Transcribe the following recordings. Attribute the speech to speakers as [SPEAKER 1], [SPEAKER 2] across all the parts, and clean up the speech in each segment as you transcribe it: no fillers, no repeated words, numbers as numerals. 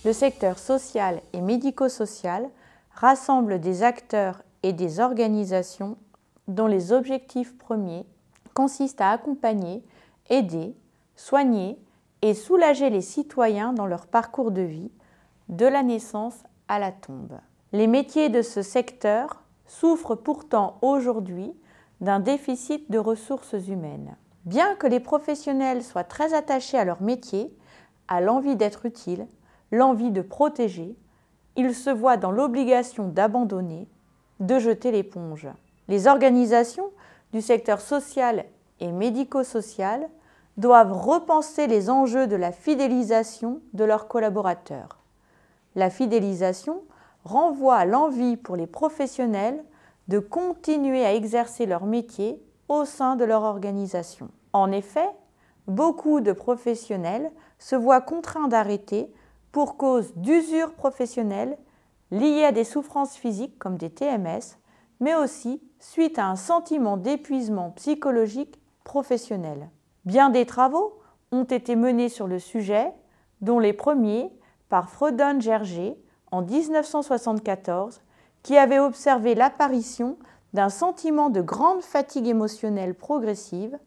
[SPEAKER 1] Le secteur social et médico-social rassemble des acteurs et des organisations dont les objectifs premiers consistent à accompagner, aider, soigner et soulager les citoyens dans leur parcours de vie, de la naissance à la tombe. Les métiers de ce secteur souffrent pourtant aujourd'hui d'un déficit de ressources humaines. Bien que les professionnels soient très attachés à leur métier, à l'envie d'être utiles, l'envie de protéger, ils se voient dans l'obligation d'abandonner, de jeter l'éponge. Les organisations du secteur social et médico-social doivent repenser les enjeux de la fidélisation de leurs collaborateurs. La fidélisation renvoie à l'envie pour les professionnels de continuer à exercer leur métier au sein de leur organisation. En effet, beaucoup de professionnels se voient contraints d'arrêter pour cause d'usure professionnelle liée à des souffrances physiques comme des TMS, mais aussi suite à un sentiment d'épuisement psychologique professionnel. Bien des travaux ont été menés sur le sujet, dont les premiers par Freudon-Gergé en 1974, qui avait observé l'apparition d'un sentiment de grande fatigue émotionnelle progressive,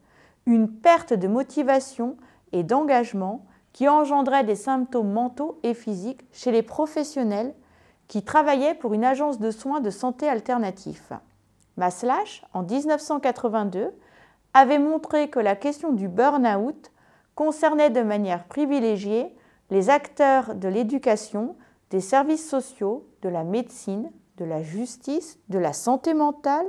[SPEAKER 1] une perte de motivation et d'engagement qui engendrait des symptômes mentaux et physiques chez les professionnels qui travaillaient pour une agence de soins de santé alternatif. Maslach, en 1982, avait montré que la question du burn-out concernait de manière privilégiée les acteurs de l'éducation, des services sociaux, de la médecine, de la justice, de la santé mentale,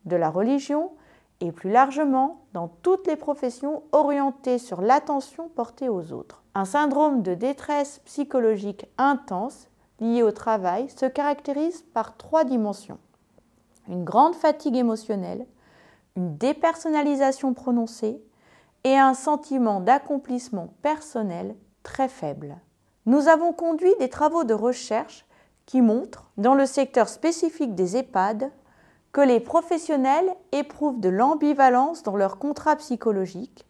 [SPEAKER 1] de la religion et plus largement dans toutes les professions orientées sur l'attention portée aux autres. Un syndrome de détresse psychologique intense lié au travail se caractérise par 3 dimensions. Une grande fatigue émotionnelle, une dépersonnalisation prononcée et un sentiment d'accomplissement personnel très faible. Nous avons conduit des travaux de recherche qui montrent, dans le secteur spécifique des EHPAD, que les professionnels éprouvent de l'ambivalence dans leur contrat psychologique,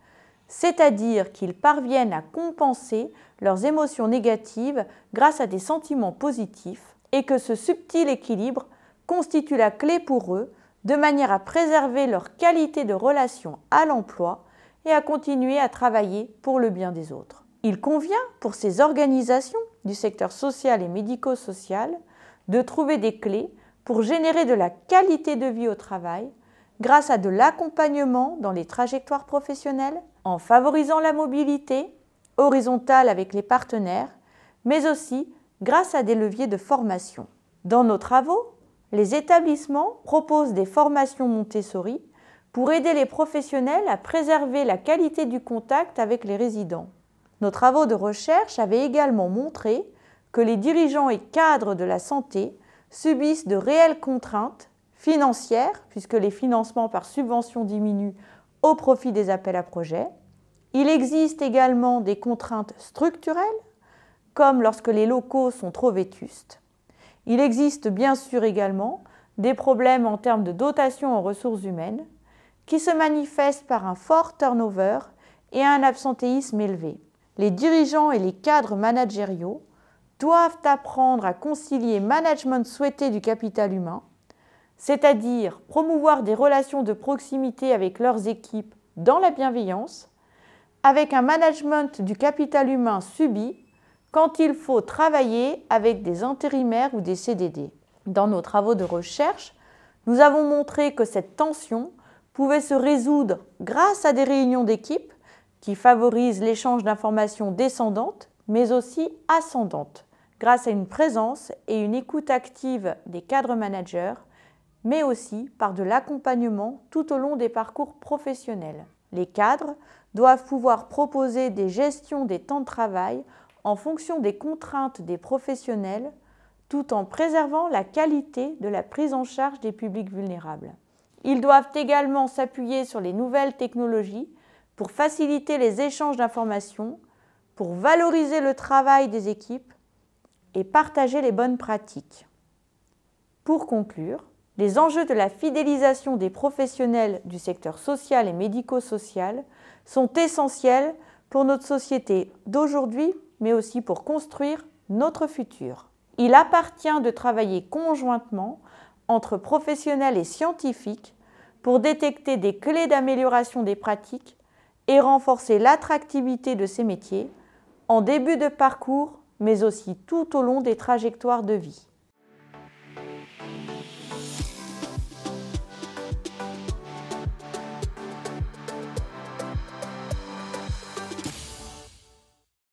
[SPEAKER 1] c'est-à-dire qu'ils parviennent à compenser leurs émotions négatives grâce à des sentiments positifs et que ce subtil équilibre constitue la clé pour eux de manière à préserver leur qualité de relation à l'emploi et à continuer à travailler pour le bien des autres. Il convient pour ces organisations du secteur social et médico-social de trouver des clés pour générer de la qualité de vie au travail grâce à de l'accompagnement dans les trajectoires professionnelles, en favorisant la mobilité horizontale avec les partenaires, mais aussi grâce à des leviers de formation. Dans nos travaux, les établissements proposent des formations Montessori pour aider les professionnels à préserver la qualité du contact avec les résidents. Nos travaux de recherche avaient également montré que les dirigeants et cadres de la santé subissent de réelles contraintes financières, puisque les financements par subvention diminuent au profit des appels à projets. Il existe également des contraintes structurelles, comme lorsque les locaux sont trop vétustes. Il existe bien sûr également des problèmes en termes de dotation en ressources humaines, qui se manifestent par un fort turnover et un absentéisme élevé. Les dirigeants et les cadres managériaux doivent apprendre à concilier management souhaité du capital humain, c'est-à-dire promouvoir des relations de proximité avec leurs équipes dans la bienveillance, avec un management du capital humain subi quand il faut travailler avec des intérimaires ou des CDD. Dans nos travaux de recherche, nous avons montré que cette tension pouvait se résoudre grâce à des réunions d'équipe qui favorisent l'échange d'informations descendantes, mais aussi ascendantes, grâce à une présence et une écoute active des cadres managers, mais aussi par de l'accompagnement tout au long des parcours professionnels. Les cadres doivent pouvoir proposer des gestions des temps de travail en fonction des contraintes des professionnels, tout en préservant la qualité de la prise en charge des publics vulnérables. Ils doivent également s'appuyer sur les nouvelles technologies pour faciliter les échanges d'informations, pour valoriser le travail des équipes et partager les bonnes pratiques. Pour conclure, les enjeux de la fidélisation des professionnels du secteur social et médico-social sont essentiels pour notre société d'aujourd'hui, mais aussi pour construire notre futur. Il appartient de travailler conjointement entre professionnels et scientifiques pour détecter des clés d'amélioration des pratiques et renforcer l'attractivité de ces métiers en début de parcours, mais aussi tout au long des trajectoires de vie.